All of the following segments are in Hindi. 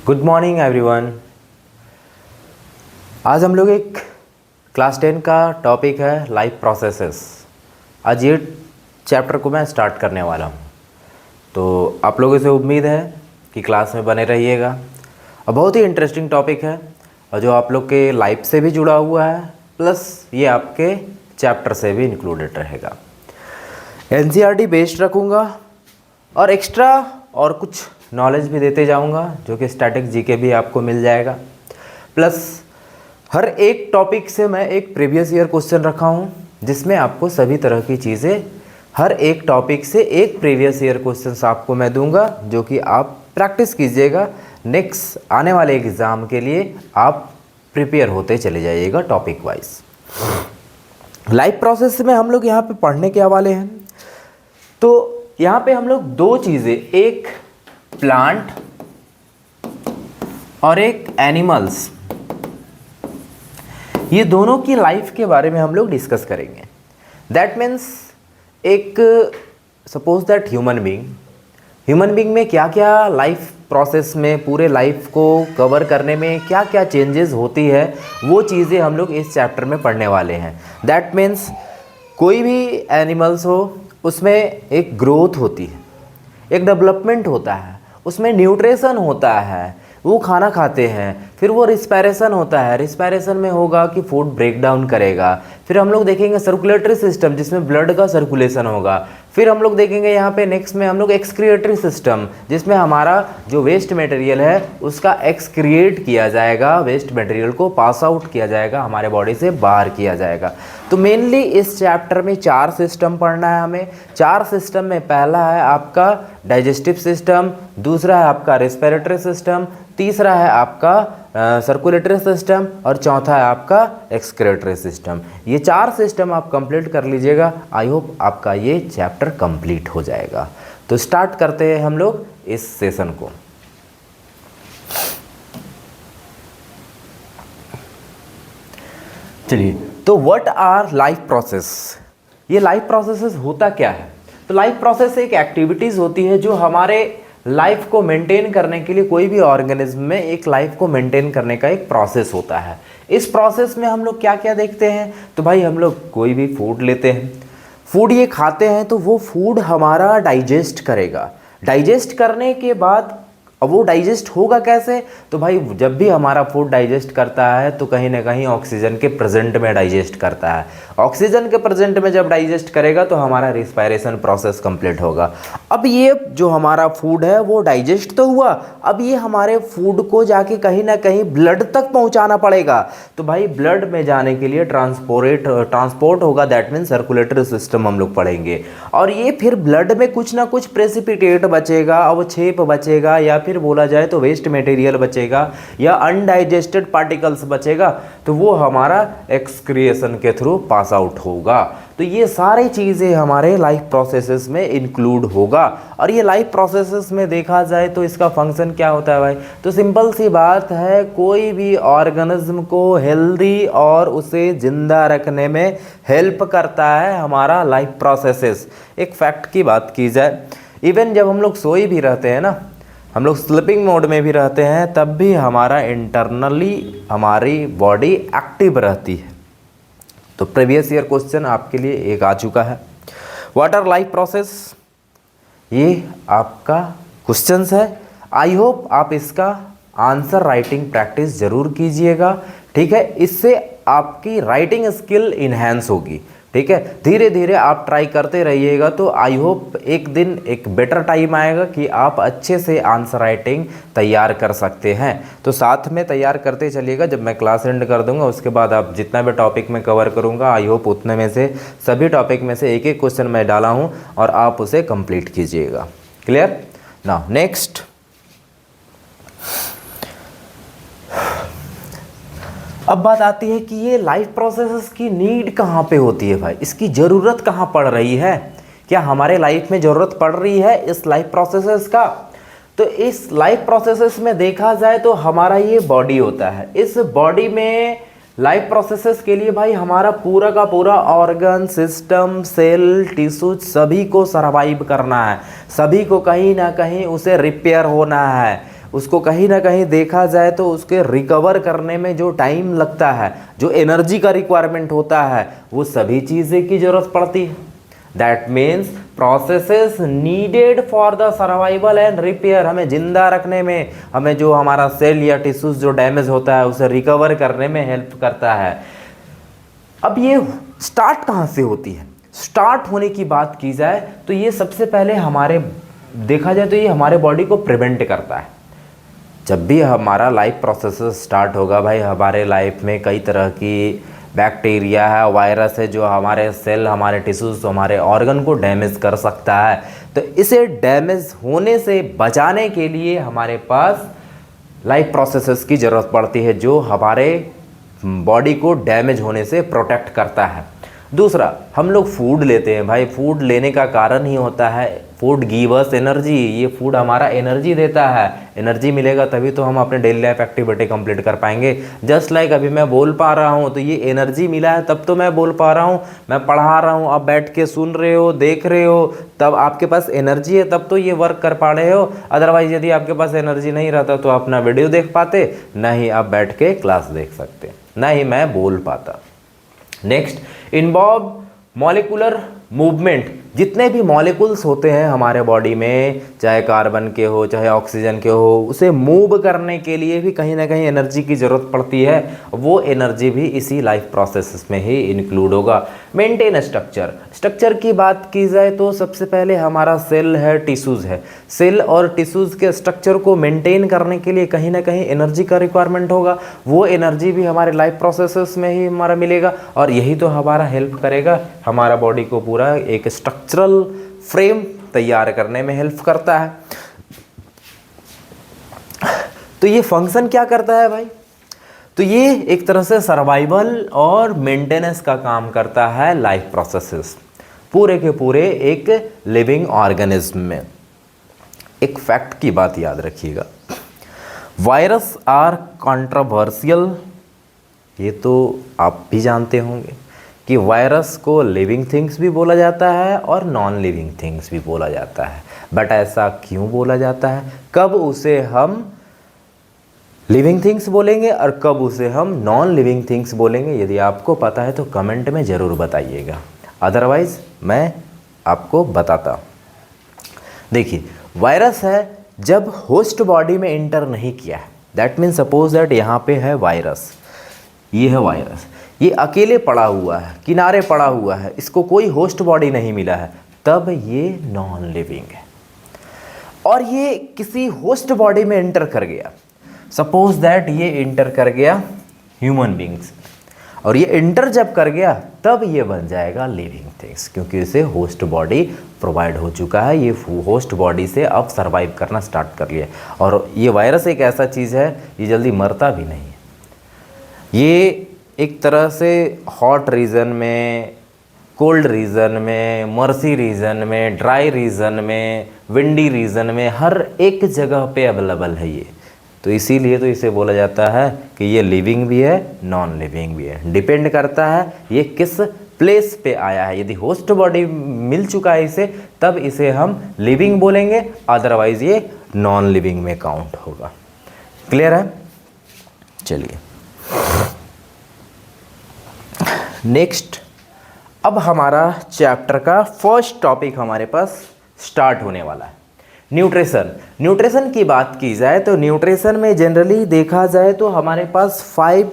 Good morning everyone. आज हम लोग एक क्लास 10 का टॉपिक है लाइफ प्रोसेसेस। आज ये चैप्टर को मैं स्टार्ट करने वाला हूँ, तो आप लोगों से उम्मीद है कि क्लास में बने रहिएगा। और बहुत ही इंटरेस्टिंग टॉपिक है और जो आप लोग के लाइफ से भी जुड़ा हुआ है, प्लस ये आपके चैप्टर से भी इंक्लूडेड रहेगा। एनसीईआरटी बेस्ड रखूँगा और एक्स्ट्रा और कुछ नॉलेज भी देते जाऊंगा, जो कि स्टैटिक जीके भी आपको मिल जाएगा। प्लस हर एक टॉपिक से मैं एक प्रीवियस ईयर क्वेश्चन रखा हूं, जिसमें आपको सभी तरह की चीज़ें हर एक टॉपिक से एक प्रीवियस ईयर क्वेश्चंस आपको मैं दूंगा, जो कि आप प्रैक्टिस कीजिएगा। नेक्स्ट आने वाले एग्ज़ाम के लिए आप प्रिपेयर होते चले जाइएगा टॉपिक वाइज। लाइफ प्रोसेस में हम लोग यहाँ पे पढ़ने के हवाले हैं, तो यहाँ पे हम लोग दो चीज़ें, एक प्लांट और एक एनिमल्स, ये दोनों की लाइफ के बारे में हम लोग डिस्कस करेंगे। दैट मीन्स एक सपोज दैट ह्यूमन बीइंग में क्या क्या लाइफ प्रोसेस में पूरे लाइफ को कवर करने में क्या क्या चेंजेस होती है, वो चीज़ें हम लोग इस चैप्टर में पढ़ने वाले हैं। दैट मीन्स कोई भी एनिमल्स हो, उसमें एक ग्रोथ होती है, एक डेवलपमेंट होता है, उसमें न्यूट्रिशन होता है, वो खाना खाते हैं, फिर वो रिस्पायरेशन होता है। रिस्पायरेशन में होगा कि फूड ब्रेक डाउन करेगा। फिर हम लोग देखेंगे सर्कुलेटरी सिस्टम, जिसमें ब्लड का सर्कुलेशन होगा। फिर हम लोग देखेंगे यहाँ पे नेक्स्ट में हम लोग एक्सक्रिएटरी सिस्टम, जिसमें हमारा जो वेस्ट मटेरियल है उसका एक्सक्रिएट किया जाएगा, वेस्ट मटेरियल को पास आउट किया जाएगा, हमारे बॉडी से बाहर किया जाएगा। तो मेनली इस चैप्टर में 4 सिस्टम पढ़ना है हमें। 4 सिस्टम में पहला है आपका डाइजेस्टिव सिस्टम, दूसरा है आपका रेस्पिरेटरी सिस्टम, तीसरा है आपका सर्कुलेटरी सिस्टम और चौथा है आपका एक्सक्रेटरी सिस्टम। ये 4 सिस्टम आप कंप्लीट कर लीजिएगा। आई होप आपका ये चैप्टर कंप्लीट हो जाएगा। तो स्टार्ट करते हैं हम लोग इस सेशन को। चलिए, तो व्हाट आर लाइफ प्रोसेस? ये लाइफ प्रोसेसेस होता क्या है? तो लाइफ प्रोसेस एक एक्टिविटीज़ होती है जो हमारे लाइफ को मेंटेन करने के लिए, कोई भी ऑर्गेनिज्म में एक लाइफ को मेंटेन करने का एक प्रोसेस होता है। इस प्रोसेस में हम लोग क्या क्या देखते हैं? तो भाई हम लोग कोई भी फूड लेते हैं, फूड ये खाते हैं, तो वो फूड हमारा डाइजेस्ट करेगा। डाइजेस्ट करने के बाद अब वो डाइजेस्ट होगा कैसे? तो भाई जब भी हमारा फूड डाइजेस्ट करता है तो कहीं ना कहीं ऑक्सीजन के प्रेजेंट में डाइजेस्ट करता है। ऑक्सीजन के प्रेजेंट में जब डाइजेस्ट करेगा तो हमारा रिस्पायरेशन प्रोसेस कंप्लीट होगा। अब ये जो हमारा फूड है वो डाइजेस्ट तो हुआ, अब ये हमारे फूड को जाके कहीं ना कहीं ब्लड तक पहुंचाना पड़ेगा। तो भाई ब्लड में जाने के लिए ट्रांसपोर्ट होगा, दैट मीन्स सर्कुलेटरी सिस्टम हम लोग पढ़ेंगे। और ये फिर ब्लड में कुछ ना कुछ प्रेसिपिटेट बचेगा, अवक्षेप बचेगा, या फिर बोला जाए तो वेस्ट मटेरियल बचेगा, या अनडाइजेस्टेड पार्टिकल्स बचेगा, तो वो हमारा एक्सक्रिएशन के थ्रू पास आउट होगा। तो ये सारी चीज़ें हमारे लाइफ प्रोसेसेस में इंक्लूड होगा। और ये लाइफ प्रोसेसेस में देखा जाए तो इसका फंक्शन क्या होता है भाई? तो सिंपल सी बात है, कोई भी ऑर्गेनिज्म को हेल्दी और उसे जिंदा रखने में हेल्प करता है हमारा लाइफ प्रोसेसेस। एक फैक्ट की बात की जाए, इवन जब हम लोग सोए भी रहते हैं ना, हम लोग स्लीपिंग मोड में भी रहते हैं, तब भी हमारा इंटरनली हमारी बॉडी एक्टिव रहती है। तो प्रीवियस ईयर क्वेश्चन आपके लिए एक आ चुका है, व्हाट आर लाइफ प्रोसेस, ये आपका क्वेश्चंस है। आई होप आप इसका आंसर राइटिंग प्रैक्टिस जरूर कीजिएगा, ठीक है? इससे आपकी राइटिंग स्किल इन्हेंस होगी, ठीक है? धीरे धीरे आप ट्राई करते रहिएगा, तो आई होप एक दिन एक बेटर टाइम आएगा कि आप अच्छे से आंसर राइटिंग तैयार कर सकते हैं। तो साथ में तैयार करते चलिएगा। जब मैं क्लास एंड कर दूंगा उसके बाद आप जितना भी टॉपिक में कवर करूंगा, आई होप उतने में से सभी टॉपिक में से एक एक क्वेश्चन मैं डाला हूं और आप उसे कंप्लीट कीजिएगा। क्लियर? नाउ नेक्स्ट, अब बात आती है कि ये लाइफ प्रोसेसेस की नीड कहाँ पे होती है भाई, इसकी ज़रूरत कहाँ पड़ रही है? क्या हमारे लाइफ में ज़रूरत पड़ रही है इस लाइफ प्रोसेसेस का? तो इस लाइफ प्रोसेसेस में देखा जाए तो हमारा ये बॉडी होता है। इस बॉडी में लाइफ प्रोसेसेस के लिए भाई हमारा पूरा का पूरा ऑर्गन सिस्टम, सेल, टिश्यू सभी को सर्वाइव करना है, सभी को कहीं ना कहीं उसे रिपेयर होना है, उसको कहीं ना कहीं देखा जाए तो उसके रिकवर करने में जो टाइम लगता है, जो एनर्जी का रिक्वायरमेंट होता है, वो सभी चीज़ें की ज़रूरत पड़ती है। That means processes needed for the survival and repair, हमें जिंदा रखने में, हमें जो हमारा सेल या टिश्यूज जो डैमेज होता है उसे रिकवर करने में हेल्प करता है। अब ये स्टार्ट कहाँ से होती है? स्टार्ट होने की बात की जाए तो ये सबसे पहले हमारे देखा जाए तो ये हमारे बॉडी को प्रिवेंट करता है। जब भी हमारा लाइफ प्रोसेस स्टार्ट होगा भाई, हमारे लाइफ में कई तरह की बैक्टीरिया है, वायरस है, जो हमारे सेल, हमारे टिश्यूज, हमारे ऑर्गन को डैमेज कर सकता है। तो इसे डैमेज होने से बचाने के लिए हमारे पास लाइफ प्रोसेसेस की ज़रूरत पड़ती है, जो हमारे बॉडी को डैमेज होने से प्रोटेक्ट करता है। दूसरा, हम लोग फूड लेते हैं भाई, फूड लेने का कारण ही होता है फूड गिव अस एनर्जी, ये फूड हमारा एनर्जी देता है। एनर्जी मिलेगा तभी तो हम अपने डेली लाइफ एक्टिविटी कंप्लीट कर पाएंगे। जस्ट लाइक अभी मैं बोल पा रहा हूँ तो ये एनर्जी मिला है तब तो मैं बोल पा रहा हूँ, मैं पढ़ा रहा हूँ, आप बैठ के सुन रहे हो, देख रहे हो, तब आपके पास एनर्जी है, तब तो ये वर्क कर पा रहे हो। अदरवाइज यदि आपके पास एनर्जी नहीं रहता तो आप ना वीडियो देख पाते, ना ही आप बैठ के क्लास देख सकते, ना ही मैं बोल पाता। Next, involve molecular movement. जितने भी मॉलिक्यूल्स होते हैं हमारे बॉडी में, चाहे कार्बन के हो चाहे ऑक्सीजन के हो, उसे मूव करने के लिए भी कहीं ना कहीं एनर्जी की ज़रूरत पड़ती है। वो एनर्जी भी इसी लाइफ प्रोसेस में ही इंक्लूड होगा। मेंटेन स्ट्रक्चर, स्ट्रक्चर की बात की जाए तो सबसे पहले हमारा सेल है, टिश्यूज़ है। सेल और टिश्यूज़ के स्ट्रक्चर को मेंटेन करने के लिए कहीं ना कहीं एनर्जी का रिक्वायरमेंट होगा। वो एनर्जी भी हमारे लाइफ प्रोसेसेस में ही हमारा मिलेगा और यही तो हमारा हेल्प करेगा, हमारा बॉडी को पूरा एक स्ट्रक्चरल फ्रेम तैयार करने में हेल्प करता है। तो ये फंक्शन क्या करता है भाई? तो ये एक तरह से सर्वाइवल और मेंटेनेंस का काम करता है लाइफ प्रोसेसेस पूरे के पूरे एक लिविंग ऑर्गेनिज्म में। एक फैक्ट की बात याद रखिएगा, वायरस आर कंट्रोवर्शियल। ये तो आप भी जानते होंगे कि वायरस को लिविंग थिंग्स भी बोला जाता है और नॉन लिविंग थिंग्स भी बोला जाता है। बट ऐसा क्यों बोला जाता है? कब उसे हम लिविंग थिंग्स बोलेंगे और कब उसे हम नॉन लिविंग थिंग्स बोलेंगे, यदि आपको पता है तो कमेंट में ज़रूर बताइएगा, अदरवाइज मैं आपको बताता। देखिए, वायरस है जब होस्ट बॉडी में इंटर नहीं किया है, दैट मीन्स सपोज दैट यहाँ पे है वायरस, ये है वायरस, ये अकेले पड़ा हुआ है, किनारे पड़ा हुआ है, इसको कोई होस्ट बॉडी नहीं मिला है, तब ये नॉन लिविंग है। और ये किसी होस्ट बॉडी में एंटर कर गया, सपोज दैट ये इंटर कर गया ह्यूमन बींग्स, और ये इंटर जब कर गया तब ये बन जाएगा लिविंग थिंग्स, क्योंकि इसे होस्ट बॉडी प्रोवाइड हो चुका है। ये होस्ट बॉडी से अब सर्वाइव करना स्टार्ट कर लिया। और ये वायरस एक ऐसा चीज़ है, ये जल्दी मरता भी नहीं है। ये एक तरह से हॉट रीजन में, कोल्ड रीजन में, मर्सी रीजन में, ड्राई रीजन में, विंडी रीजन में, हर एक जगह पे अवेलेबल है ये। तो इसीलिए तो इसे बोला जाता है कि ये लिविंग भी है, नॉन लिविंग भी है। डिपेंड करता है ये किस प्लेस पे आया है। यदि होस्ट बॉडी मिल चुका है इसे, तब इसे हम लिविंग बोलेंगे, अदरवाइज ये नॉन लिविंग में काउंट होगा। क्लियर है? चलिए नेक्स्ट, अब हमारा चैप्टर का फर्स्ट टॉपिक हमारे पास स्टार्ट होने वाला है, न्यूट्रिशन। न्यूट्रिशन की बात की जाए तो न्यूट्रिशन में जनरली देखा जाए तो हमारे पास 5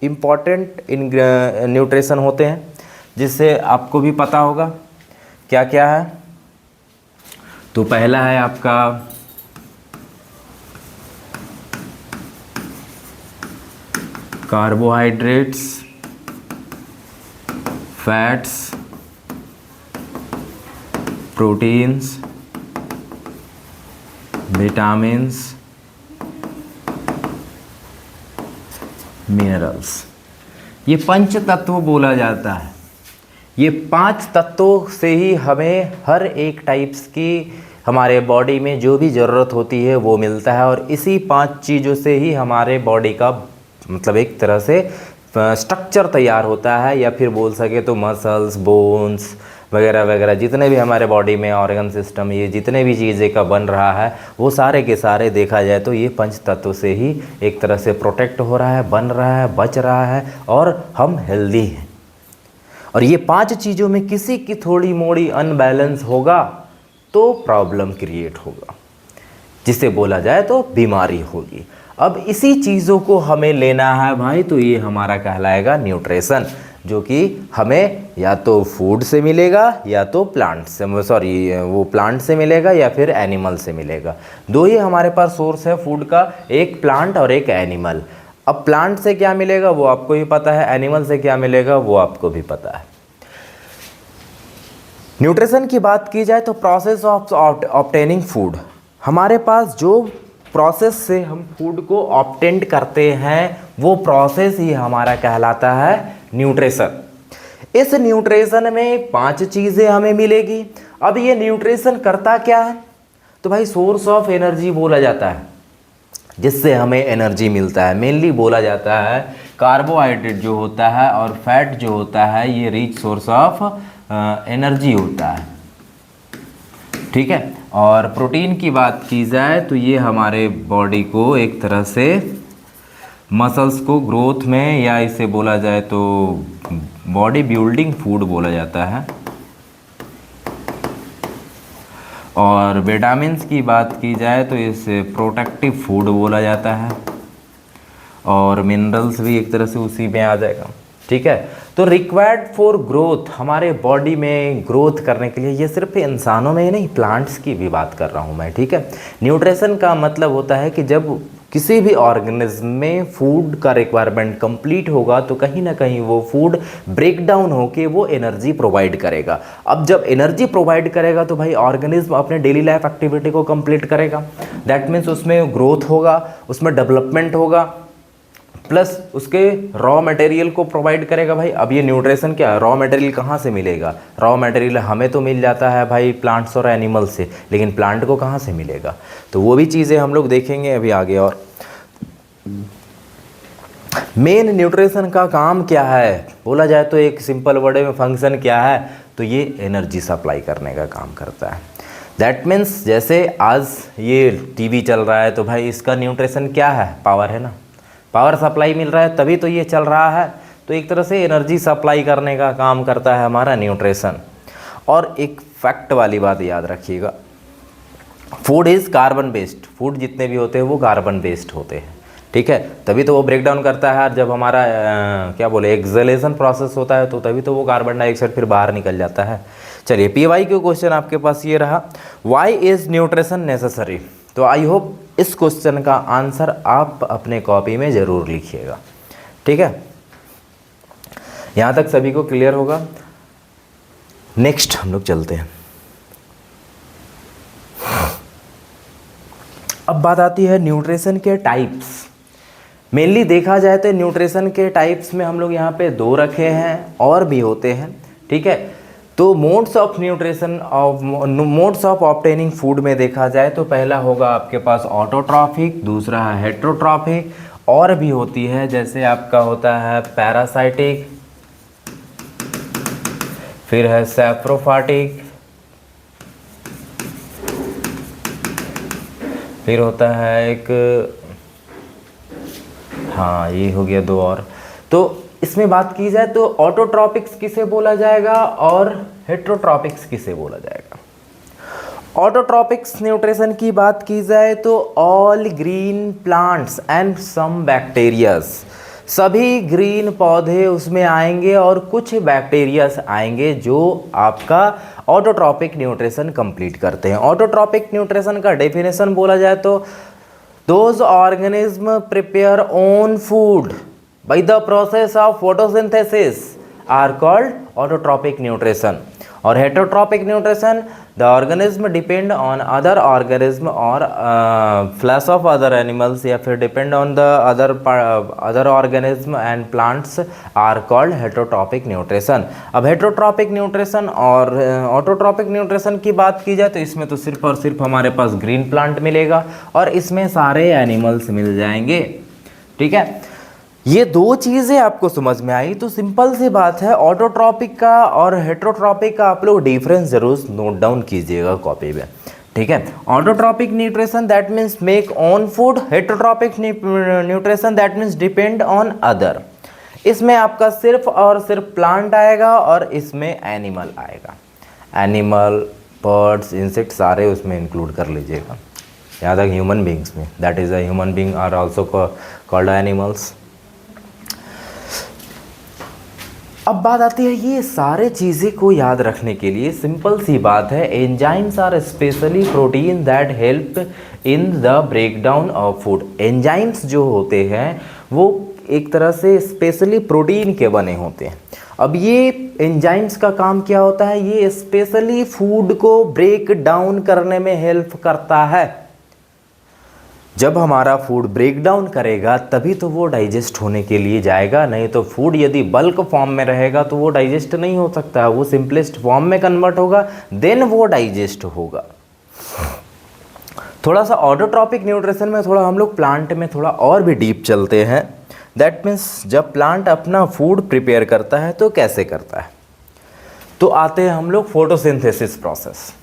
इम्पॉर्टेंट न्यूट्रिशन होते हैं, जिससे आपको भी पता होगा क्या क्या है। तो पहला है आपका carbohydrates, fats, proteins, vitamins, minerals. ये 5 तत्व बोला जाता है। ये 5 तत्वों से ही हमें हर एक टाइप्स की हमारे बॉडी में जो भी ज़रूरत होती है वो मिलता है, और इसी 5 चीज़ों से ही हमारे बॉडी का मतलब एक तरह से स्ट्रक्चर तैयार होता है, या फिर बोल सके तो मसल्स, बोन्स, वगैरह वगैरह जितने भी हमारे बॉडी में ऑर्गन सिस्टम, ये जितने भी चीज़ें का बन रहा है वो सारे के सारे देखा जाए तो ये पंच तत्व से ही एक तरह से प्रोटेक्ट हो रहा है, बन रहा है, बच रहा है और हम हेल्दी हैं। और ये 5 चीज़ों में किसी की थोड़ी मोड़ी अनबैलेंस होगा तो प्रॉब्लम क्रिएट होगा, जिसे बोला जाए तो बीमारी होगी। अब इसी चीज़ों को हमें लेना है भाई, तो ये हमारा कहलाएगा न्यूट्रिशन, जो कि हमें या तो फूड से मिलेगा या तो प्लांट से, वो प्लांट से मिलेगा या फिर एनिमल से मिलेगा। 2 ही हमारे पास सोर्स है फूड का, एक प्लांट और एक एनिमल। अब प्लांट से क्या मिलेगा वो आपको ही पता है, एनिमल से क्या मिलेगा वो आपको भी पता है। न्यूट्रिशन की बात की जाए तो प्रोसेस ऑफ ऑब्टेनिंग फूड, हमारे पास जो प्रोसेस से हम फूड को ऑब्टेन करते हैं वो प्रोसेस ही हमारा कहलाता है न्यूट्रिशन। इस न्यूट्रिशन में 5 चीज़ें हमें मिलेगी। अब ये न्यूट्रिशन करता क्या है, तो भाई सोर्स ऑफ एनर्जी बोला जाता है, जिससे हमें एनर्जी मिलता है। मेनली बोला जाता है कार्बोहाइड्रेट जो होता है और फैट जो होता है ये रिच सोर्स ऑफ एनर्जी होता है, ठीक है। और प्रोटीन की बात की जाए तो ये हमारे बॉडी को एक तरह से मसल्स को ग्रोथ में, या इसे बोला जाए तो बॉडी बिल्डिंग फूड बोला जाता है। और विटामिन्स की बात की जाए तो इसे प्रोटेक्टिव फूड बोला जाता है। और मिनरल्स भी एक तरह से उसी में आ जाएगा, ठीक है। तो रिक्वायर्ड फॉर ग्रोथ, हमारे बॉडी में ग्रोथ करने के लिए, ये सिर्फ इंसानों में ही नहीं प्लांट्स की भी बात कर रहा हूँ मैं, ठीक है। न्यूट्रिशन का मतलब होता है कि जब किसी भी ऑर्गेनिज्म में फूड का रिक्वायरमेंट कंप्लीट होगा तो कहीं ना कहीं वो फूड ब्रेक डाउन होके वो एनर्जी प्रोवाइड करेगा। अब जब एनर्जी प्रोवाइड करेगा तो भाई ऑर्गेनिज्म अपने डेली लाइफ एक्टिविटी को कंप्लीट करेगा। दैट मीन्स उसमें ग्रोथ होगा, उसमें डेवलपमेंट होगा, प्लस उसके रॉ मटेरियल को प्रोवाइड करेगा। भाई अब ये न्यूट्रिशन क्या है, रॉ मटेरियल कहाँ से मिलेगा? रॉ मटेरियल हमें तो मिल जाता है भाई प्लांट्स और एनिमल से, लेकिन प्लांट को कहाँ से मिलेगा? तो वो भी चीज़ें हम लोग देखेंगे अभी आगे। और मेन न्यूट्रिशन का काम क्या है बोला जाए तो एक सिंपल वर्ड में फंक्शन क्या है, तो ये एनर्जी सप्लाई करने का काम करता है। दैट मीन्स जैसे आज ये टीवी चल रहा है तो भाई इसका न्यूट्रिशन क्या है? पावर है ना, पावर सप्लाई मिल रहा है तभी तो ये चल रहा है। तो एक तरह से एनर्जी सप्लाई करने का काम करता है हमारा न्यूट्रिशन। और एक फैक्ट वाली बात याद रखिएगा, food is carbon based, food जितने भी होते हैं वो कार्बन बेस्ड होते हैं, ठीक है। तभी तो वो ब्रेक डाउन करता है, और जब हमारा क्या बोले एक्सलेशन प्रोसेस होता है तो तभी तो वो कार्बन डाइऑक्साइड फिर बाहर निकल जाता है। चलिए PY क्यू क्वेश्चन आपके पास ये रहा, वाई इज़ न्यूट्रिशन नेसेसरी। तो आई होप इस क्वेश्चन का आंसर आप अपने कॉपी में ज़रूर लिखिएगा, ठीक है। यहाँ तक सभी को क्लियर होगा। नेक्स्ट हम लोग चलते हैं। अब बात आती है न्यूट्रिशन के टाइप्स। मेनली देखा जाए तो न्यूट्रिशन के टाइप्स में हम लोग यहाँ पे 2 रखे हैं, और भी होते हैं, ठीक है। तो modes of nutrition modes of obtaining food में देखा जाए तो पहला होगा आपके पास ऑटोट्रॉफिक, दूसरा है हेट्रोट्रॉफिक, और भी होती है जैसे आपका होता है पैरासाइटिक, फिर है सैप्रोफाइटिक, फिर होता है एक, हाँ ये हो गया 2 और। तो इसमें बात की जाए तो ऑटोट्रॉपिक्स किसे बोला जाएगा और हेट्रोट्रॉपिक्स किसे बोला जाएगा। ऑटोट्रॉपिक्स न्यूट्रिशन की बात की जाए तो all green plants and some bacterias, सभी ग्रीन पौधे उसमें आएंगे और कुछ बैक्टीरियाज आएंगे जो आपका ऑटोट्रॉपिक न्यूट्रिशन कंप्लीट करते हैं। ऑटोट्रॉपिक न्यूट्रिशन का डेफिनेशन बोला जाए तो those organism prepare own food by the process of photosynthesis are called autotrophic nutrition. और heterotropic nutrition, the organism depend on other organism or flesh of other animals, या फिर depend on the other organism and plants are called heterotropic nutrition. अब heterotropic nutrition और autotropic nutrition की बात की जाए तो इसमें तो सिर्फ और सिर्फ हमारे पास ग्रीन प्लांट मिलेगा और इसमें सारे एनिमल्स मिल जाएंगे, ठीक है। ये दो चीज़ें आपको समझ में आई तो सिंपल सी बात है, ऑटोट्रॉपिक का और हेटेरोट्रॉपिक का आप लोग डिफरेंस जरूर नोट डाउन कीजिएगा कॉपी में, ठीक है। Autotrophic nutrition that means make on food, heterotrophic nutrition that means depend on other. इसमें आपका सिर्फ और सिर्फ प्लांट आएगा और इसमें एनिमल आएगा, एनिमल बर्ड्स इंसेक्ट सारे उसमें इंक्लूड कर लीजिएगा। यहाँ तक ह्यूमन बींग्स में, that is a human being are also called animals. अब बात आती है ये सारे चीज़ें को याद रखने के लिए सिंपल सी बात है, enzymes are specially protein that help in the breakdown of food. Enzymes जो होते हैं वो एक तरह से स्पेशली प्रोटीन के बने होते हैं। अब ये एंजाइम्स का काम क्या होता है, ये स्पेशली फूड को ब्रेक डाउन करने में हेल्प करता है। जब हमारा फूड ब्रेक डाउन करेगा तभी तो वो डाइजेस्ट होने के लिए जाएगा, नहीं तो फूड यदि बल्क फॉर्म में रहेगा तो वो डाइजेस्ट नहीं हो सकता, वो सिंपलेस्ट फॉर्म में कन्वर्ट होगा देन वो डाइजेस्ट होगा। थोड़ा सा ऑटोट्रॉपिक न्यूट्रिशन में थोड़ा हम लोग प्लांट में थोड़ा और भी डीप चलते हैं। दैट मीन्स जब प्लांट अपना फूड प्रिपेयर करता है तो कैसे करता है, तो आते हैं हम लोग फोटोसिंथेसिस प्रोसेस।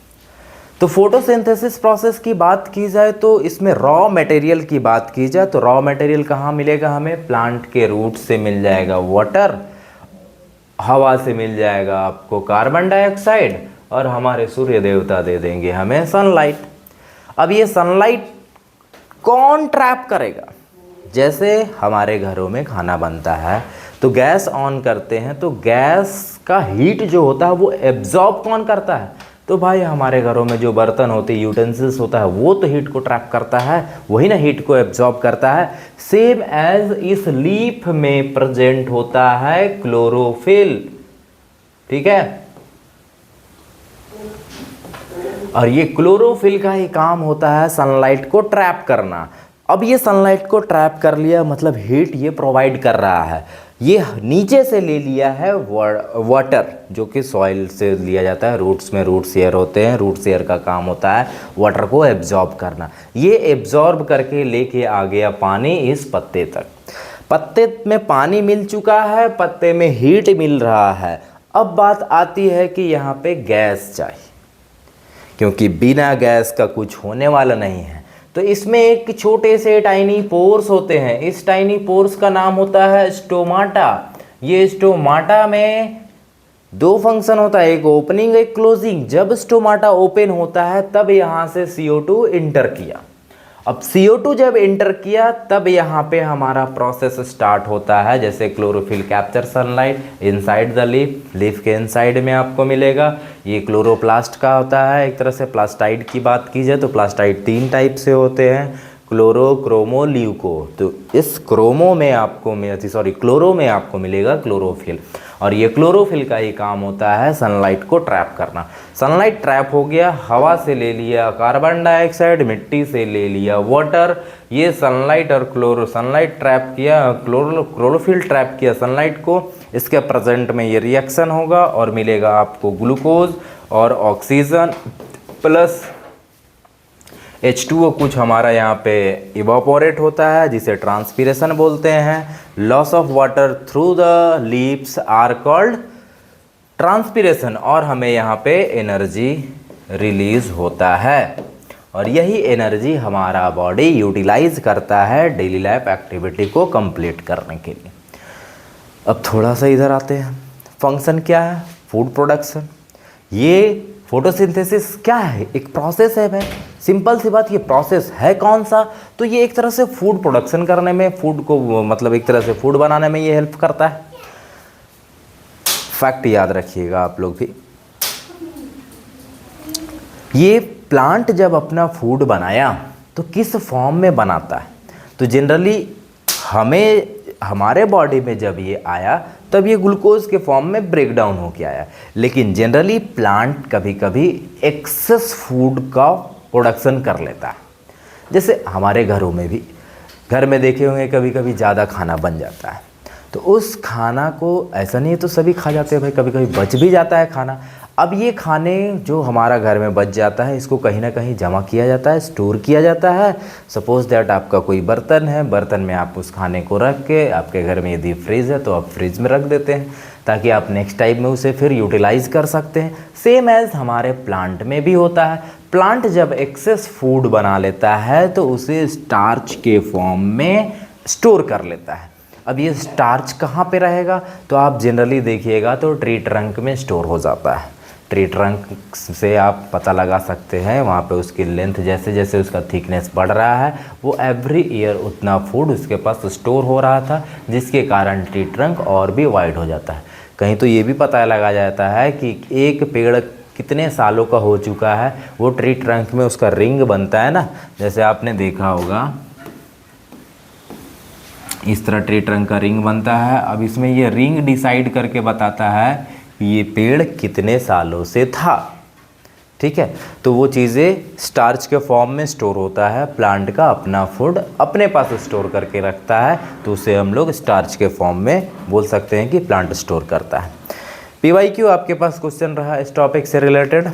तो फोटोसिंथेसिस प्रोसेस की बात की जाए तो इसमें रॉ मटेरियल की बात की जाए तो रॉ मटेरियल कहाँ मिलेगा हमें, प्लांट के रूट से मिल जाएगा वाटर, हवा से मिल जाएगा आपको कार्बन डाइऑक्साइड और हमारे सूर्य देवता दे देंगे हमें सनलाइट। अब ये सनलाइट कौन ट्रैप करेगा, जैसे हमारे घरों में खाना बनता है तो गैस ऑन करते हैं तो गैस का हीट जो होता है वो एब्जॉर्ब कौन करता है, तो भाई हमारे घरों में जो बर्तन होते हैं यूटेंसिल्स होता है वो तो हीट को ट्रैप करता है, वही ना हीट को एब्जॉर्ब करता है। सेम एज इस लीफ में प्रेजेंट होता है क्लोरोफिल, ठीक है। और ये क्लोरोफिल का ही काम होता है सनलाइट को ट्रैप करना। अब ये सनलाइट को ट्रैप कर लिया मतलब हीट ये प्रोवाइड कर रहा है, ये नीचे से ले लिया है वाटर जो कि सॉइल से लिया जाता है, रूट्स में रूट्स एयर होते हैं, रूट्स एयर का काम होता है वाटर को एब्जॉर्ब करना। ये एब्जॉर्ब करके लेके आ गया पानी इस पत्ते तक, पत्ते में पानी मिल चुका है, पत्ते में हीट मिल रहा है। अब बात आती है कि यहाँ पे गैस चाहिए, क्योंकि बिना गैस का कुछ होने वाला नहीं है। तो इसमें एक छोटे से टाइनी पोर्स होते हैं, इस टाइनी पोर्स का नाम होता है स्टोमाटा। ये स्टोमाटा में दो फंक्शन होता है, एक ओपनिंग एक क्लोजिंग। जब स्टोमाटा ओपन होता है तब यहाँ से CO2 इंटर किया। अब CO2 जब इंटर किया तब यहाँ पे हमारा प्रोसेस स्टार्ट होता है, जैसे chlorophyll capture sunlight inside the leaf, leaf के इनसाइड में आपको मिलेगा। ये क्लोरोप्लास्ट का होता है, एक तरह से प्लास्टाइड की बात की जाए तो प्लास्टाइड 3 टाइप से होते हैं, क्लोरो, क्रोमो, ल्यूको। तो इस क्रोमो में आपको क्लोरो में आपको मिलेगा क्लोरोफिल, और ये क्लोरोफिल का ही काम होता है सनलाइट को ट्रैप करना। सनलाइट ट्रैप हो गया, हवा से ले लिया कार्बन डाइऑक्साइड, मिट्टी से ले लिया वाटर। ये सनलाइट और सनलाइट ट्रैप किया, क्लोरोफिल ट्रैप किया सनलाइट को, इसके प्रेजेंट में ये रिएक्शन होगा और मिलेगा आपको ग्लूकोज और ऑक्सीजन प्लस H2O कुछ हमारा यहाँ पे इवापोरेट होता है जिसे ट्रांसपीरेशन बोलते हैं। Loss of water through the leaves are called transpiration, और हमें यहाँ पे एनर्जी रिलीज होता है, और यही एनर्जी हमारा बॉडी यूटिलाइज करता है डेली लाइफ एक्टिविटी को कंप्लीट करने के लिए। अब थोड़ा सा इधर आते हैं, फंक्शन क्या है, फूड प्रोडक्शन। ये फोटोसिंथेसिस क्या है, एक प्रोसेस है भाई, सिंपल सी बात। ये प्रोसेस है कौन सा, तो ये एक तरह से फूड प्रोडक्शन करने में, फूड को मतलब एक तरह से फूड बनाने में ये हेल्प करता है। फैक्ट याद रखिएगा आप लोग भी, ये प्लांट जब अपना फूड बनाया तो किस फॉर्म में बनाता है, तो जनरली हमारे बॉडी में जब ये आया तब ये ग्लूकोज के फॉर्म में ब्रेक डाउन होके आया। लेकिन जनरली प्लांट कभी कभी एक्सेस फूड का प्रोडक्शन कर लेता है, जैसे हमारे घरों में भी, घर में देखे होंगे कभी कभी ज़्यादा खाना बन जाता है, तो उस खाना को ऐसा नहीं है तो सभी खा जाते हैं भाई, कभी कभी बच भी जाता है खाना। अब ये खाने जो हमारा घर में बच जाता है, इसको कहीं ना कहीं जमा किया जाता है, स्टोर किया जाता है। सपोज़ दैट आपका कोई बर्तन है, बर्तन में आप उस खाने को रख के, आपके घर में यदि फ्रिज है तो आप फ्रिज में रख देते हैं ताकि आप नेक्स्ट टाइम में उसे फिर यूटिलाइज़ कर सकते हैं। सेम एज़ हमारे प्लांट में भी होता है। प्लांट जब एक्सेस फूड बना लेता है तो उसे स्टार्च के फॉर्म में स्टोर कर लेता है। अब ये स्टार्च कहाँ पे रहेगा, तो आप जनरली देखिएगा तो ट्री ट्रंक में स्टोर हो जाता है। ट्री ट्रंक से आप पता लगा सकते हैं, वहाँ पे उसकी लेंथ जैसे जैसे उसका थिकनेस बढ़ रहा है, वो एवरी ईयर उतना फूड उसके पास स्टोर हो रहा था, जिसके कारण ट्री ट्रंक और भी वाइड हो जाता है। कहीं तो ये भी पता लगा जाता है कि एक पेड़ कितने सालों का हो चुका है, वो ट्री ट्रंक में उसका रिंग बनता है ना, जैसे आपने देखा होगा इस तरह ट्री ट्रंक का रिंग बनता है। अब इसमें ये रिंग डिसाइड करके बताता है कि ये पेड़ कितने सालों से था, ठीक है। तो वो चीज़ें स्टार्च के फॉर्म में स्टोर होता है। प्लांट का अपना फूड अपने पास स्टोर करके रखता है, तो उसे हम लोग स्टार्च के फॉर्म में बोल सकते हैं कि प्लांट स्टोर करता है। PYQ आपके पास क्वेश्चन रहा इस टॉपिक से related,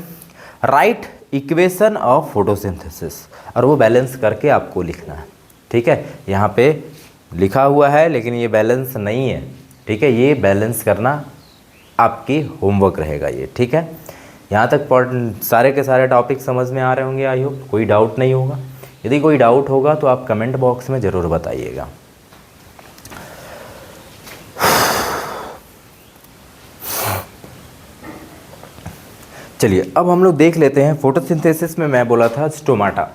right equation of photosynthesis, और वो बैलेंस करके आपको लिखना है, ठीक है। यहाँ पे लिखा हुआ है लेकिन ये बैलेंस नहीं है, ठीक है। ये बैलेंस करना आपकी होमवर्क रहेगा ये, ठीक है। यहाँ तक सारे के सारे टॉपिक समझ में आ रहे होंगे, आई होप कोई डाउट नहीं होगा। यदि कोई डाउट होगा तो आप कमेंट बॉक्स में ज़रूर बताइएगा। चलिए अब हम लोग देख लेते हैं फोटोसिंथेसिस में मैं बोला था स्टोमाटा।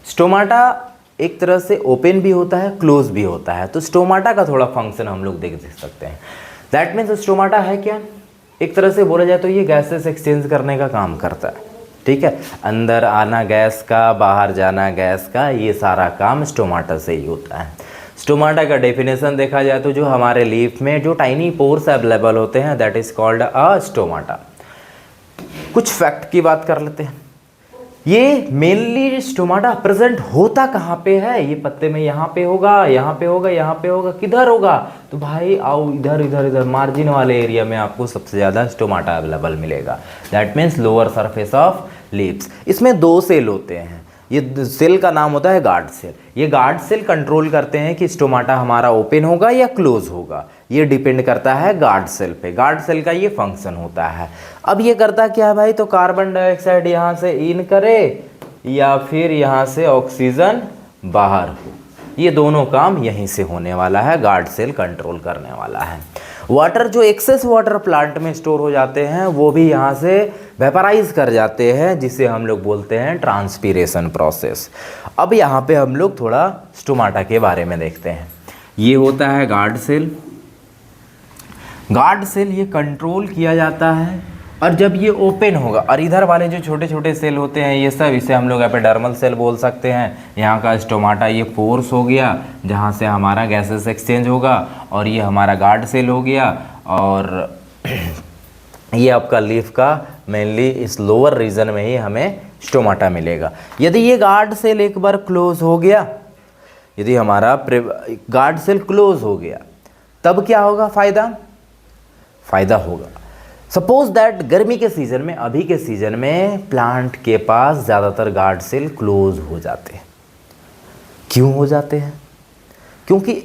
स्टोमाटा एक तरह से ओपन भी होता है, क्लोज भी होता है। तो स्टोमाटा का थोड़ा फंक्शन हम लोग देख सकते हैं। दैट मीन्स स्टोमाटा है क्या, एक तरह से बोला जाए तो ये गैसेस एक्सचेंज करने का काम करता है, ठीक है। अंदर आना गैस का, बाहर जाना गैस का, ये सारा काम स्टोमाटा से ही होता है। स्टोमाटा का डेफिनेशन देखा जाए तो जो हमारे लीफ में जो टाइनी पोर्स अवेलेबल होते हैं, that is called a stomata. कुछ फैक्ट की बात कर लेते हैं। ये मेनली स्टोमाटा प्रेजेंट होता कहाँ पे है, ये पत्ते में यहाँ पे होगा, यहाँ पे होगा, यहाँ पे होगा, किधर होगा, तो भाई आओ इधर इधर इधर मार्जिन वाले एरिया में आपको सबसे ज़्यादा स्टोमाटा अवेलेबल मिलेगा। That means lower surface of leaves. इसमें दो सेल होते हैं, ये सेल का नाम होता है गार्ड सेल। ये गार्ड सेल कंट्रोल करते हैं कि स्टोमाटा हमारा ओपन होगा या क्लोज होगा, ये डिपेंड करता है गार्ड सेल पे। गार्ड सेल का ये फंक्शन होता है। अब ये करता क्या है भाई, तो कार्बन डाइऑक्साइड यहाँ से इन करे या फिर यहाँ से ऑक्सीजन बाहर हो, ये दोनों काम यहीं से होने वाला है, गार्ड सेल कंट्रोल करने वाला है। वाटर जो एक्सेस वाटर प्लांट में स्टोर हो जाते हैं वो भी यहाँ से वेपराइज कर जाते हैं, जिसे हम लोग बोलते हैं ट्रांसपीरेशन प्रोसेस। अब यहाँ पे हम लोग थोड़ा स्टोमाटा के बारे में देखते हैं। ये होता है गार्ड सेल। गार्ड सेल ये कंट्रोल किया जाता है, और जब ये ओपन होगा, और इधर वाले जो छोटे छोटे सेल होते हैं ये सब, इसे हम लोग एपिडर्मल सेल बोल सकते हैं। यहाँ का स्टोमाटा ये पोर्स हो गया जहाँ से हमारा गैसेस एक्सचेंज होगा, और ये हमारा गार्ड सेल हो गया, और ये आपका लीफ का मेनली इस लोअर रीजन में ही हमें स्टोमाटा मिलेगा। यदि ये गार्ड सेल एक बार क्लोज हो गया, यदि हमारा गार्ड सेल क्लोज हो गया, तब क्या होगा, फ़ायदा होगा। सपोज दैट गर्मी के सीज़न में, अभी के सीज़न में प्लांट के पास ज़्यादातर गार्ड सेल क्लोज हो जाते हैं। क्यों हो जाते हैं, क्योंकि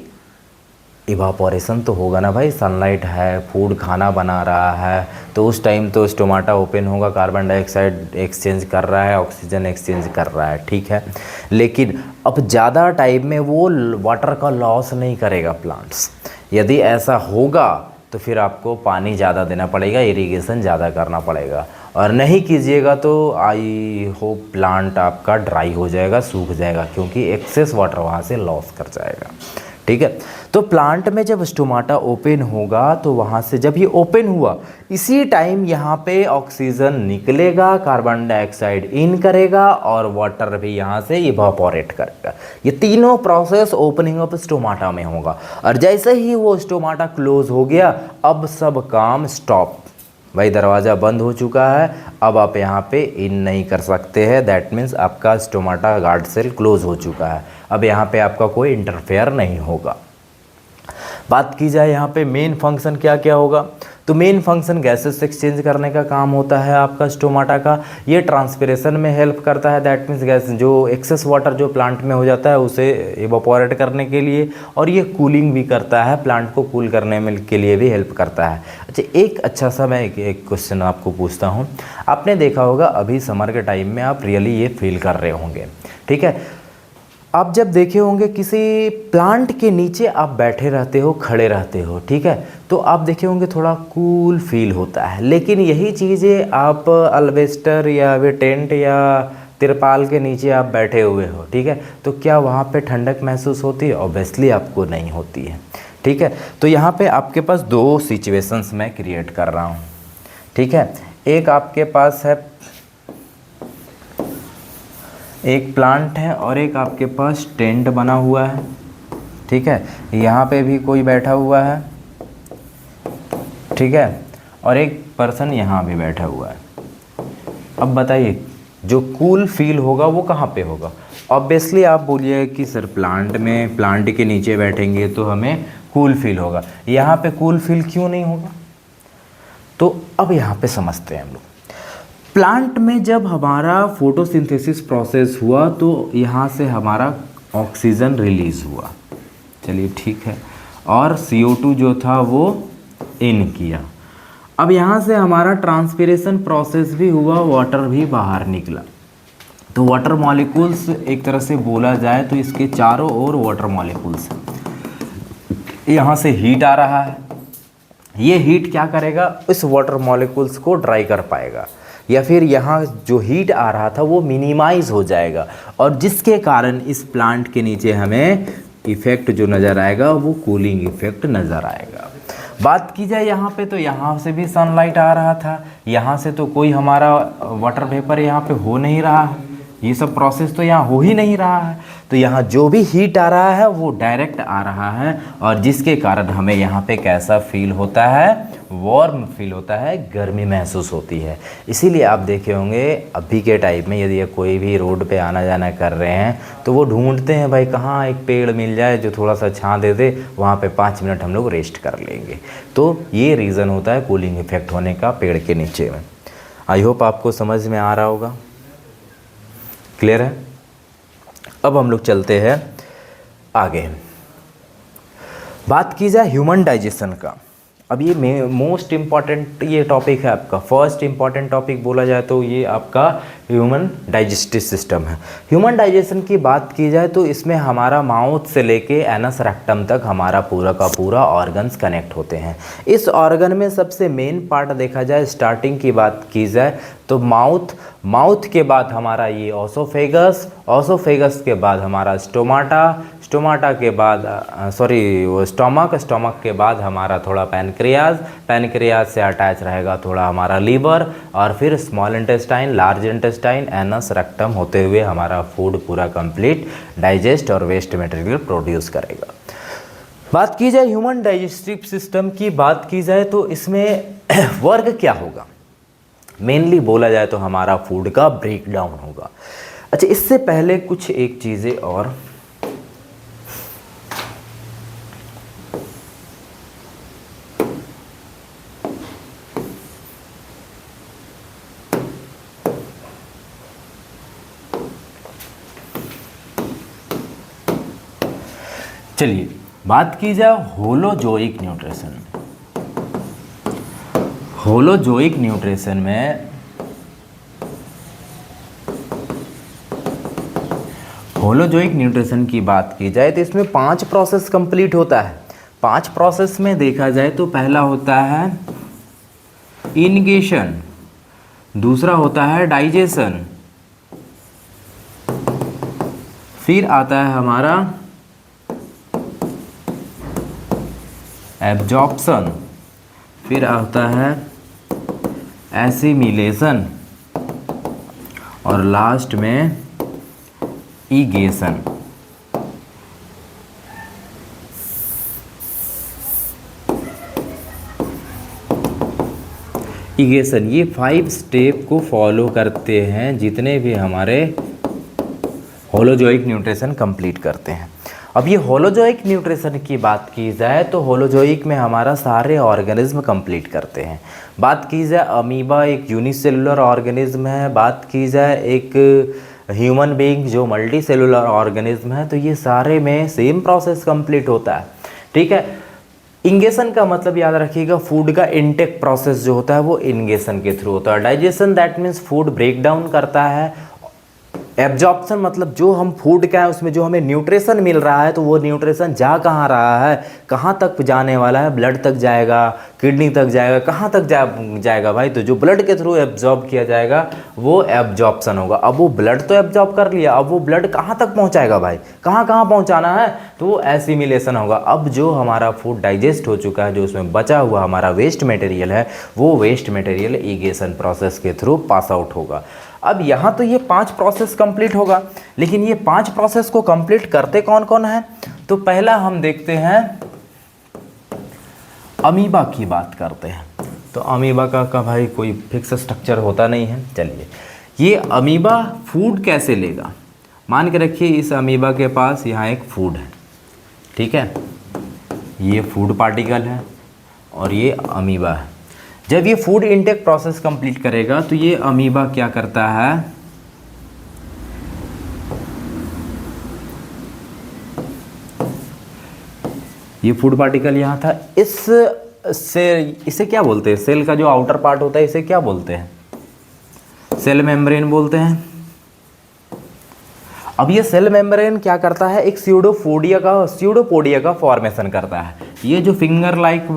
इवापोरेशन तो होगा ना भाई, सनलाइट है, फूड खाना बना रहा है, तो उस टाइम तो स्टोमाटा ओपन होगा, कार्बन डाइऑक्साइड एक्सचेंज कर रहा है, ऑक्सीजन एक्सचेंज कर रहा है, ठीक है। लेकिन अब ज़्यादा टाइम में वो वाटर का लॉस नहीं करेगा प्लांट्स। यदि ऐसा होगा तो फिर आपको पानी ज़्यादा देना पड़ेगा, इरिगेशन ज़्यादा करना पड़ेगा, और नहीं कीजिएगा तो आई होप प्लांट आपका ड्राई हो जाएगा, सूख जाएगा, क्योंकि एक्सेस वाटर वहाँ से लॉस कर जाएगा, ठीक है। तो प्लांट में जब स्टोमाटा ओपन होगा तो वहाँ से जब ये ओपन हुआ, इसी टाइम यहाँ पे ऑक्सीजन निकलेगा, कार्बन डाइऑक्साइड इन करेगा, और वाटर भी यहाँ से इवापोरेट करेगा। ये तीनों प्रोसेस ओपनिंग ऑफ स्टोमाटा में होगा, और जैसे ही वो स्टोमाटा क्लोज हो गया, अब सब काम स्टॉप, भाई दरवाज़ा बंद हो चुका है, अब आप यहाँ पे इन नहीं कर सकते हैं। दैट मीन्स आपका स्टोमाटा गार्ड सेल क्लोज हो चुका है, अब यहाँ पे आपका कोई इंटरफेयर नहीं होगा। बात की जाए यहाँ पे मेन फंक्शन क्या क्या होगा, तो मेन फंक्शन गैसेस एक्सचेंज करने का काम होता है आपका स्टोमाटा का। ये ट्रांसपिरेशन में हेल्प करता है, दैट मीन्स गैस जो एक्सेस वाटर जो प्लांट में हो जाता है उसे इवापोरेट करने के लिए, और ये कूलिंग भी करता है, प्लांट को कूल करने में के लिए भी हेल्प करता है। अच्छा, एक अच्छा सा मैं एक क्वेश्चन आपको पूछता हूँ। आपने देखा होगा अभी समर के टाइम में आप रियली ये फील कर रहे होंगे, ठीक है। आप जब देखे होंगे किसी प्लांट के नीचे आप बैठे रहते हो, खड़े रहते हो, ठीक है, तो आप देखे होंगे थोड़ा कूल फील होता है। लेकिन यही चीज़ें आप अल्वेस्टर या वे टेंट या तिरपाल के नीचे आप बैठे हुए हो, ठीक है, तो क्या वहाँ पे ठंडक महसूस होती है? ऑब्वियसली आपको नहीं होती है, ठीक है। तो यहाँ पे आपके पास दो सिचुएशंस मैं क्रिएट कर रहा हूँ, ठीक है। एक आपके पास है, एक प्लांट है और एक आपके पास टेंट बना हुआ है, ठीक है। यहाँ पे भी कोई बैठा हुआ है, ठीक है, और एक पर्सन यहाँ भी बैठा हुआ है। अब बताइए जो कूल फील होगा वो कहाँ पे होगा? ऑब्वियसली आप बोलिए कि सर प्लांट में, प्लांट के नीचे बैठेंगे तो हमें कूल फील होगा। यहाँ पे कूल फील क्यों नहीं होगा? तो अब यहाँ पे समझते हैं हम लोग। प्लांट में जब हमारा फोटोसिंथेसिस प्रोसेस हुआ तो यहाँ से हमारा ऑक्सीजन रिलीज़ हुआ, चलिए ठीक है, और CO2 जो था वो इन किया। अब यहाँ से हमारा ट्रांसपिरेशन प्रोसेस भी हुआ, वाटर भी बाहर निकला। तो वाटर मॉलिक्यूल्स एक तरह से बोला जाए तो इसके चारों ओर वाटर मॉलिक्यूल्स हैं। यहाँ से हीट आ रहा है, ये हीट क्या करेगा? इस वाटर मॉलिक्यूल्स को ड्राई कर पाएगा, या फिर यहाँ जो हीट आ रहा था वो मिनिमाइज हो जाएगा, और जिसके कारण इस प्लांट के नीचे हमें इफ़ेक्ट जो नज़र आएगा वो कूलिंग इफ़ेक्ट नज़र आएगा। बात की जाए यहाँ पे तो यहाँ से भी सनलाइट आ रहा था, यहाँ से तो कोई हमारा वाटर वेपर यहाँ पे हो नहीं रहा है, ये सब प्रोसेस तो यहाँ हो ही नहीं रहा है। तो यहाँ जो भी हीट आ रहा है वो डायरेक्ट आ रहा है, और जिसके कारण हमें यहाँ पे कैसा फील होता है? वार्म फील होता है, गर्मी महसूस होती है। इसीलिए आप देखे होंगे अभी के टाइम में यदि कोई भी रोड पे आना जाना कर रहे हैं तो वो ढूंढते हैं भाई कहाँ एक पेड़ मिल जाए जो थोड़ा सा छां दे दे, वहाँ पे 5 मिनट हम लोग रेस्ट कर लेंगे। तो ये रीज़न होता है कूलिंग इफेक्ट होने का पेड़ के नीचे में। आई होप आपको समझ में आ रहा होगा, क्लियर है। अब हम लोग चलते हैं आगे। बात की जाए ह्यूमन डाइजेशन का। अब ये मोस्ट इम्पॉर्टेंट ये टॉपिक है आपका, फर्स्ट इम्पॉर्टेंट टॉपिक बोला जाए तो ये आपका ह्यूमन डाइजेस्टिव सिस्टम है। ह्यूमन डाइजेशन की बात की जाए तो इसमें हमारा माउथ से लेके एनस रेक्टम तक हमारा पूरा का पूरा ऑर्गन्स कनेक्ट होते हैं। इस ऑर्गन में सबसे मेन पार्ट देखा जाए, स्टार्टिंग की बात की जाए तो माउथ के बाद हमारा ये ऑसोफेगस, ऑसोफेगस के बाद हमारा स्टोमाटा के बाद स्टोमक के बाद हमारा थोड़ा पैनक्रियाज से अटैच रहेगा थोड़ा हमारा लीवर, और फिर small intestine, large intestine, anus rectum होते हुए हमारा फूड पूरा कंप्लीट डाइजेस्ट और वेस्ट मटेरियल प्रोड्यूस करेगा। बात की जाए ह्यूमन डाइजेस्टिव सिस्टम की बात की जाए तो इसमें वर्क क्या होगा? मेनली बोला जाए तो हमारा फूड का ब्रेक डाउन होगा। अच्छा, इससे पहले कुछ एक चीज़ें और, चलिए बात की जाए होलोजोइक न्यूट्रिशन। होलोजोइक न्यूट्रिशन में होलोजोइक न्यूट्रिशन की बात की जाए तो इसमें 5 प्रोसेस कंप्लीट होता है। 5 प्रोसेस में देखा जाए तो पहला होता है इनिगेशन, दूसरा होता है डाइजेशन, फिर आता है हमारा एब्जॉर्प्शन, फिर आता है एसिमिलेशन, और लास्ट में ईगेशन। ईगेशन ये 5 स्टेप को फॉलो करते हैं जितने भी हमारे होलोजोइक न्यूट्रिशन कंप्लीट करते हैं। अब ये होलोजोइक न्यूट्रिशन की बात की जाए तो होलोजोइक में हमारा सारे ऑर्गेनिज्म कंप्लीट करते हैं। बात की जाए अमीबा एक यूनिसेलुलर ऑर्गेनिज्म है, बात की जाए एक ह्यूमन बीइंग जो मल्टी सेलुलर ऑर्गेनिज्म है, तो ये सारे में सेम प्रोसेस कंप्लीट होता है। ठीक है, इंगेशन का मतलब याद रखिएगा, फूड का इनटेक प्रोसेस जो होता है वो इंगेशन के थ्रू होता है। Digestion that means food break down करता है। एब्जॉर्प्शन मतलब जो हम फूड का है उसमें जो हमें न्यूट्रिशन मिल रहा है तो वो न्यूट्रिशन जा कहाँ रहा है, कहाँ तक जाने वाला है, ब्लड तक जाएगा, किडनी तक जाएगा, कहाँ तक जाएगा भाई, तो जो ब्लड के थ्रू एब्जॉर्ब किया जाएगा वो एब्जॉर्प्शन होगा। अब वो ब्लड तो एब्जॉर्ब कर लिया, अब वो ब्लड कहाँ तक पहुँचाएगा भाई, कहाँ कहाँ पहुँचाना है, तो वो एसिमिलेशन होगा। अब जो हमारा फूड डाइजेस्ट हो चुका है, जो उसमें बचा हुआ हमारा वेस्ट मटेरियल है, वो वेस्ट मटेरियल इगेशन प्रोसेस के थ्रू पास आउट होगा। अब यहाँ तो ये 5 प्रोसेस कंप्लीट होगा, लेकिन ये 5 प्रोसेस को कंप्लीट करते कौन कौन है, तो पहला हम देखते हैं अमीबा की बात करते हैं। तो अमीबा का भाई कोई फिक्स स्ट्रक्चर होता नहीं है। चलिए, ये अमीबा फूड कैसे लेगा, मान के रखिए इस अमीबा के पास यहाँ एक फूड है, ठीक है, ये फूड पार्टिकल है और ये अमीबा है। जब ये फूड इनटेक प्रोसेस कंप्लीट करेगा तो ये अमीबा क्या करता है, ये फूड पार्टिकल यहाँ था, इसे क्या बोलते हैं, सेल का जो आउटर पार्ट होता है इसे क्या बोलते हैं, सेल मेम्ब्रेन बोलते हैं। अब ये सेल मेम्ब्रेन क्या करता है, एक स्यूडोपोडिया का फॉर्मेशन करता है। ये जो फिंगर लाइक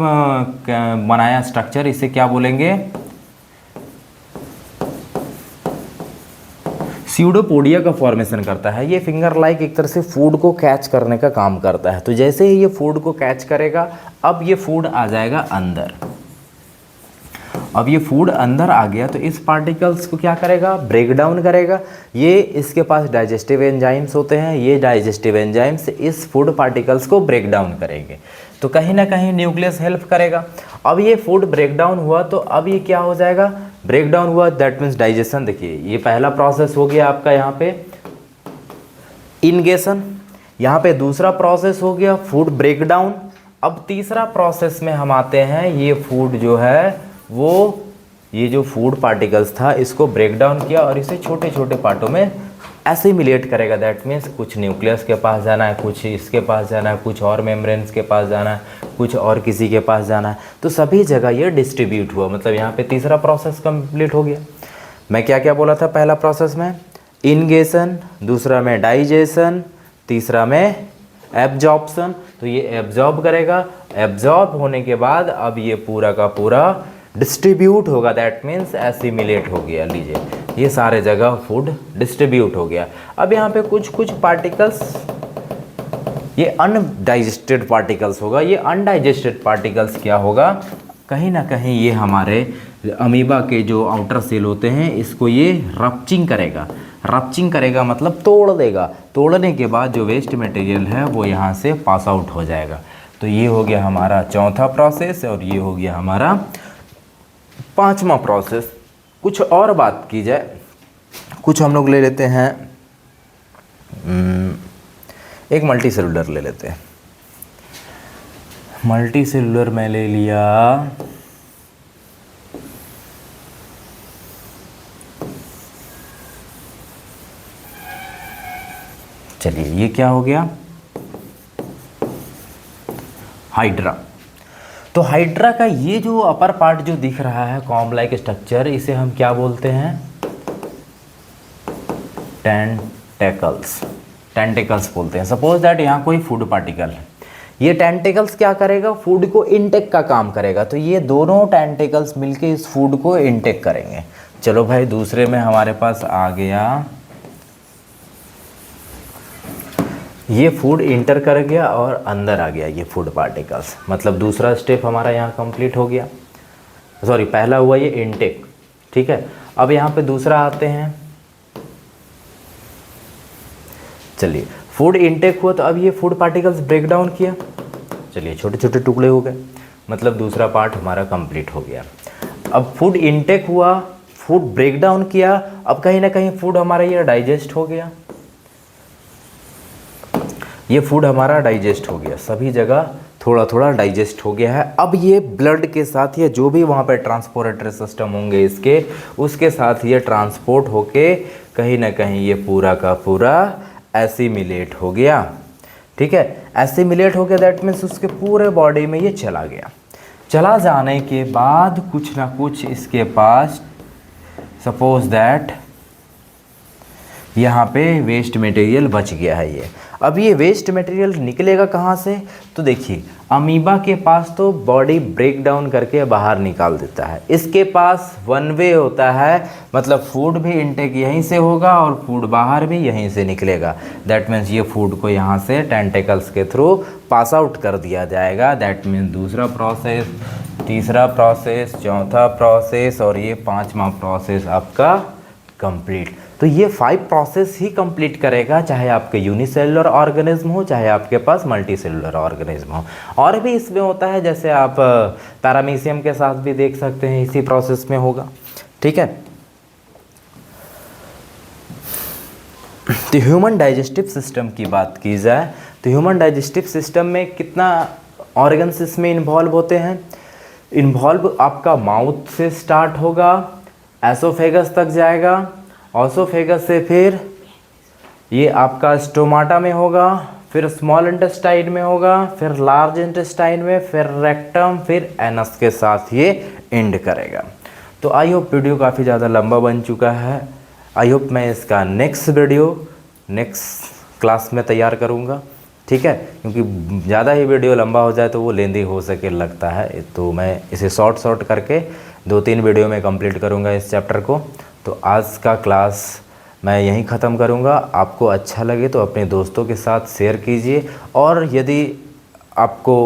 बनाया स्ट्रक्चर, इसे क्या बोलेंगे, स्यूडोपोडिया का फॉर्मेशन करता है। ये फिंगर लाइक एक तरह से फूड को कैच करने का काम करता है। तो जैसे ही ये फूड को कैच करेगा, अब ये फूड आ जाएगा अंदर। अब ये फूड अंदर आ गया तो इस पार्टिकल्स को क्या करेगा, ब्रेक डाउन करेगा। ये इसके पास डाइजेस्टिव एंजाइम्स होते हैं, ये डाइजेस्टिव एंजाइम्स इस फूड पार्टिकल्स को ब्रेक डाउन करेंगे, तो कहीं ना कहीं न्यूक्लियस हेल्प करेगा। अब ये फूड ब्रेक डाउन हुआ तो अब ये क्या हो जाएगा, ब्रेक डाउन हुआ दैट मीन्स डाइजेशन। देखिए ये पहला प्रोसेस हो गया आपका यहाँ पे इनगेशन, यहाँ पे दूसरा प्रोसेस हो गया फूड ब्रेक डाउन। अब तीसरा प्रोसेस में हम आते हैं, ये फूड जो है वो ये जो फूड पार्टिकल्स था इसको ब्रेक डाउन किया और इसे छोटे छोटे पार्टों में एसिमिलेट करेगा। दैट मीन्स कुछ न्यूक्लियस के पास जाना है, कुछ इसके पास जाना है, कुछ और मेम्ब्रेन्स के पास जाना है, कुछ और किसी के पास जाना है, तो सभी जगह ये डिस्ट्रीब्यूट हुआ। मतलब यहाँ पे तीसरा प्रोसेस कंप्लीट हो गया। मैं क्या क्या बोला था पहला प्रोसेस में, इनगेशन, दूसरा में डाइजेशन, तीसरा में एब्जॉर्प्शन। तो ये एब्जॉर्ब करेगा, एब्जॉर्ब होने के बाद अब ये पूरा का पूरा डिस्ट्रीब्यूट होगा, दैट मीन्स एसिमिलेट हो गया। लीजिए ये सारे जगह फूड डिस्ट्रीब्यूट हो गया। अब यहाँ पे कुछ पार्टिकल्स ये अनडाइजेस्टेड पार्टिकल्स होगा। ये अनडाइजेस्टेड पार्टिकल्स क्या होगा, कहीं ना कहीं ये हमारे अमीबा के जो आउटर सेल होते हैं इसको ये रप्चिंग करेगा। रप्चिंग करेगा मतलब तोड़ देगा। तोड़ने के बाद जो वेस्ट मटेरियल है वो यहाँ से पास आउट हो जाएगा। तो ये हो गया हमारा चौथा प्रोसेस और ये हो गया हमारा पांचवा प्रोसेस। कुछ और बात की जाए, कुछ हम लोग ले लेते हैं, एक मल्टी सेलुलर ले लेते हैं। मल्टी सेलुलर में ले लिया, चलिए ये क्या हो गया, हाइड्रा। तो हाइड्रा का ये जो अपर पार्ट जो दिख रहा है कॉम्ब लाइक स्ट्रक्चर, इसे हम क्या बोलते हैं, टेंटेकल्स। टेंटेकल्स बोलते हैं। सपोज दैट यहाँ कोई फूड पार्टिकल है, ये टेंटेकल्स क्या करेगा, फूड को इनटेक का काम करेगा। तो ये दोनों टेंटेकल्स मिलके इस फूड को इनटेक करेंगे। चलो भाई दूसरे में हमारे पास आ गया, ये फूड इंटर कर गया और अंदर आ गया ये फूड पार्टिकल्स। मतलब दूसरा स्टेप हमारा यहाँ कंप्लीट हो गया। सॉरी, पहला हुआ ये इनटेक, ठीक है। अब यहाँ पे दूसरा आते हैं। चलिए फूड इनटेक हुआ तो अब ये फूड पार्टिकल्स ब्रेक डाउन किया, चलिए छोटे छोटे टुकड़े हो गए, मतलब दूसरा पार्ट हमारा कंप्लीट हो गया। अब फूड इनटेक हुआ, फूड ब्रेक डाउन किया, अब कहीं ना कहीं फूड हमारा ये डाइजेस्ट हो गया। ये फूड हमारा डाइजेस्ट हो गया, सभी जगह थोड़ा थोड़ा डाइजेस्ट हो गया है। अब ये ब्लड के साथ या जो भी वहाँ पे ट्रांसपोर्टरी सिस्टम होंगे इसके, उसके साथ ये ट्रांसपोर्ट होके कहीं ना कहीं ये पूरा का पूरा एसिमिलेट हो गया। ठीक है, एसिमिलेट हो गया, दैट मीन्स उसके पूरे बॉडी में ये चला गया। चला जाने के बाद कुछ ना कुछ इसके पास, सपोज दैट यहाँ पे वेस्ट मटेरियल बच गया है ये। अब ये वेस्ट मटेरियल निकलेगा कहाँ से? तो देखिए, अमीबा के पास तो बॉडी ब्रेक डाउन करके बाहर निकाल देता है, इसके पास वन वे होता है, मतलब फूड भी इनटेक यहीं से होगा और फूड बाहर भी यहीं से निकलेगा। दैट मीन्स ये फूड को यहाँ से टेंटिकल्स के थ्रू पास आउट कर दिया जाएगा। दैट मीन्स दूसरा प्रोसेस, तीसरा प्रोसेस, चौथा प्रोसेस और ये पांचवा प्रोसेस आपका कंप्लीट। तो ये 5 प्रोसेस ही कंप्लीट करेगा, चाहे आपके यूनिसेलुलर ऑर्गेनिज्म हो, चाहे आपके पास मल्टी सेलुलर ऑर्गेनिज्म हो। और भी इसमें होता है, जैसे आप पैरामीशियम के साथ भी देख सकते हैं, इसी प्रोसेस में होगा। ठीक है, तो ह्यूमन डाइजेस्टिव सिस्टम की बात की जाए तो ह्यूमन डाइजेस्टिव सिस्टम में कितना ऑर्गन्स इसमें इन्वॉल्व होते हैं? इन्वॉल्व आपका माउथ से स्टार्ट होगा, एसोफेगस तक जाएगा, ऑसोफेगस से फिर ये आपका स्टोमाटा में होगा, फिर स्मॉल इंटेस्टाइन में होगा, फिर लार्ज इंटेस्टाइन में, फिर रेक्टम, फिर एनस के साथ ये एंड करेगा। तो आई होप वीडियो काफ़ी ज़्यादा लंबा बन चुका है। आई होप मैं इसका नेक्स्ट वीडियो नेक्स्ट क्लास में तैयार करूँगा। ठीक है, क्योंकि ज़्यादा ही वीडियो लंबा हो जाए तो वो लेंदी हो सके लगता है, तो मैं इसे शॉर्ट करके 2-3 वीडियो में कंप्लीट करूँगा इस चैप्टर को। तो आज का क्लास मैं यहीं ख़त्म करूँगा। आपको अच्छा लगे तो अपने दोस्तों के साथ शेयर कीजिए, और यदि आपको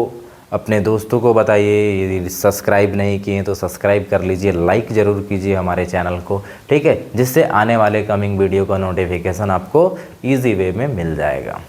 अपने दोस्तों को बताइए, यदि सब्सक्राइब नहीं किए तो सब्सक्राइब कर लीजिए, लाइक ज़रूर कीजिए हमारे चैनल को। ठीक है, जिससे आने वाले कमिंग वीडियो का नोटिफिकेशन आपको ईजी वे में मिल जाएगा।